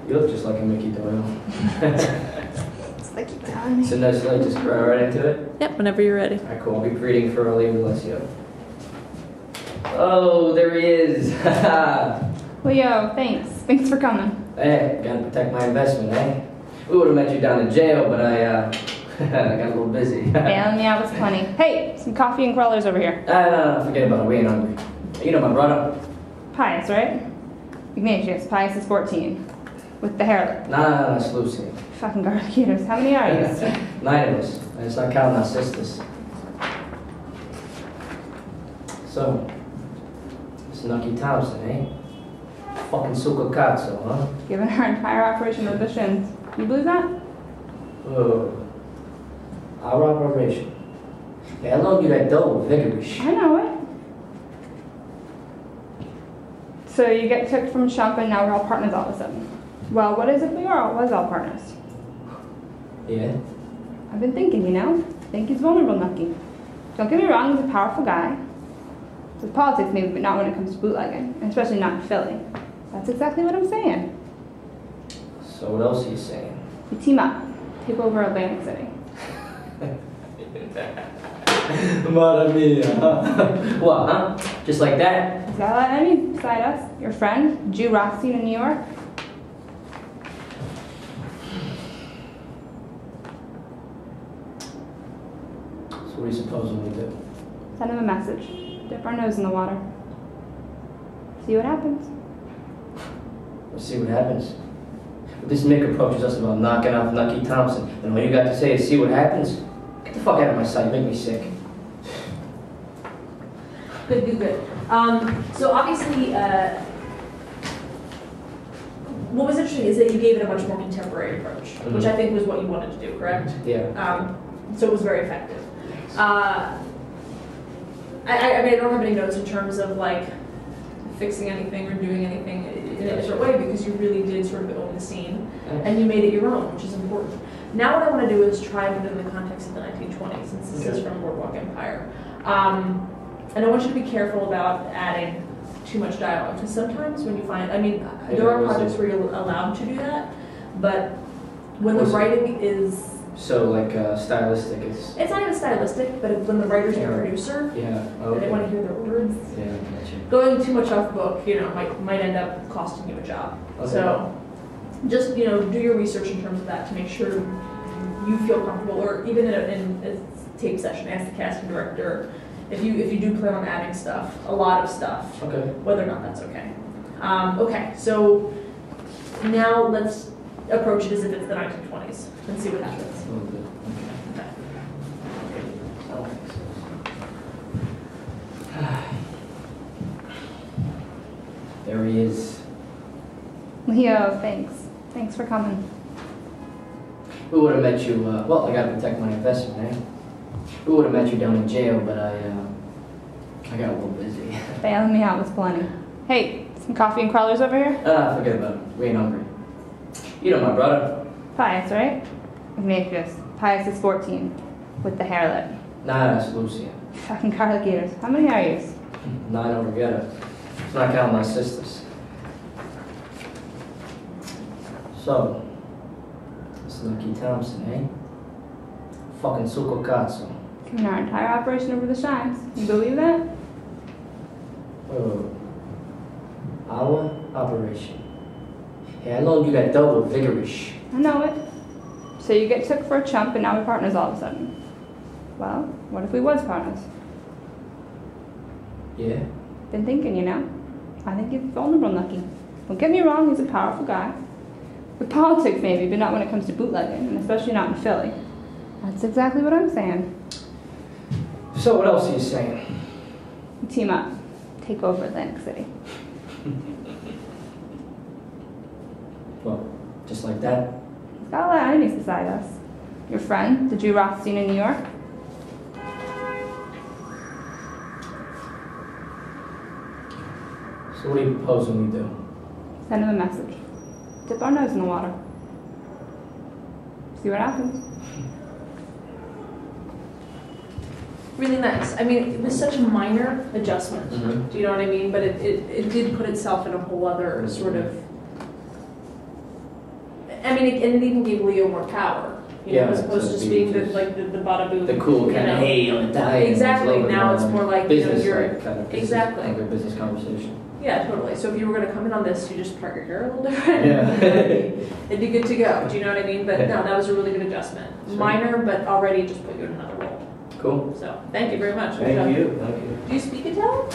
You look just like a Mickey Doyle. It's like you're telling me. So nice light, just go right into it. Yep, whenever you're ready. Alright, cool. I'll be greeting for Leo Alessio. Oh, there he is. Leo, thanks. Thanks for coming. Hey, gotta protect my investment, eh? We would have met you down in jail, but I got a little busy. Bailing me out was plenty. Hey, some coffee and crawlers over here. No, forget about it. We ain't hungry. You know my brother. Pius, right? Ignatius. Pius is 14. With the hairlip. Nah, it's Lucy. Fucking garlic eaters. How many are you? 9 of us. And it's not counting our sisters. So, it's Nucky Thompson, eh? Fucking Suka Katsu, huh? Given our entire operation over the shins. You believe that? Oh. Our operation. Hey, how long you that dough, vigorous? I know it. So you get took from Shump and now we're all partners all of a sudden. Well, what is if we was all partners? Yeah? I've been thinking, you know? I think he's vulnerable, Nucky. Don't get me wrong, he's a powerful guy. With politics maybe, but not when it comes to bootlegging, and especially not in Philly. That's exactly what I'm saying. So what else are you saying? We team up, take over Atlantic City. Mamma mia. What, huh? Just like that? Is that a lot of enemies beside us? Your friend, Jew Rothstein in New York? So what are you supposing we do? Send him a message. Dip our nose in the water. See what happens. Let's see what happens. If this Mick approaches us about knocking off Nucky Thompson, then all you got to say is see what happens? Get the fuck out of my sight, you make me sick. Good. So obviously, what was interesting is that you gave it a much more contemporary approach, which I think was what you wanted to do, correct? Yeah. So it was very effective. I mean, I don't have any notes in terms of like fixing anything or doing anything in a different way because you really did sort of own the scene and you made it your own, which is important. Now what I want to do is try it within the context of the 1920s, since this is from Boardwalk Empire. And I want you to be careful about adding too much dialogue, because sometimes when you find, I mean, there are projects where you're allowed to do that, but when the writing is... So like stylistic is... It's not even stylistic, but when the writer's your producer, and they want to hear their words, going too much off book, you know, might end up costing you a job. Okay. So just, you know, do your research in terms of that to make sure you feel comfortable, or even in a tape session, ask the casting director, if you do plan on adding stuff, a lot of stuff, whether or not that's okay. Okay, so now let's approach it as if it's the 1920s and see what happens. There he is. Leo, thanks. Thanks for coming. We would have met you, well, I gotta protect my investment, eh? We would have met you down in jail, but I got a little busy. Bailing me out was plenty. Hey, some coffee and crawlers over here? Forget about it. We ain't hungry. You know my brother. Pius, right? Ignatius. Pius is 14. With the hairlip. Nah, that's Lucian. Fucking garlic eaters. How many are you? 9 altogether. It's not counting my sisters. So, it's Nucky Thompson, eh? Fucking Suko Katsu. Giving our entire operation over the shines. You believe that? Oh. Our operation. Hey, how long you got double vigorous? I know it. So you get took for a chump and now we're partners all of a sudden. Well, what if we was partners? Yeah? Been thinking, you know. I think he's vulnerable, Nucky. Don't get me wrong, he's a powerful guy. With politics maybe, but not when it comes to bootlegging, and especially not in Philly. That's exactly what I'm saying. So what else are you saying? We team up. Take over Atlantic City. Well, just like that? He's got a lot of enemies beside us. Your friend, the Jew Rothstein in New York. So what are you proposing we do? Send him a message. Dip our nose in the water. See what happens. Really nice. I mean, it was such a minor adjustment. Do you know what I mean? But it did put itself in a whole other sort of I mean, and it even gave Leo more power. You know, Yeah, as opposed to so just be being the just like the bada boom. The cool you kind of know. hey on the diet. Exactly. Now it's more like business, you know you're like, kind of exactly. Like a business conversation. Yeah, totally. So if you were going to come in on this, you just part your hair a little different. Yeah. It'd be good to go. Do you know what I mean? But no, that was a really good adjustment. Sure. Minor, but already just put you in another role. Cool. So thank you very much. Good Thank job. you. Thank you. Do you speak Italian?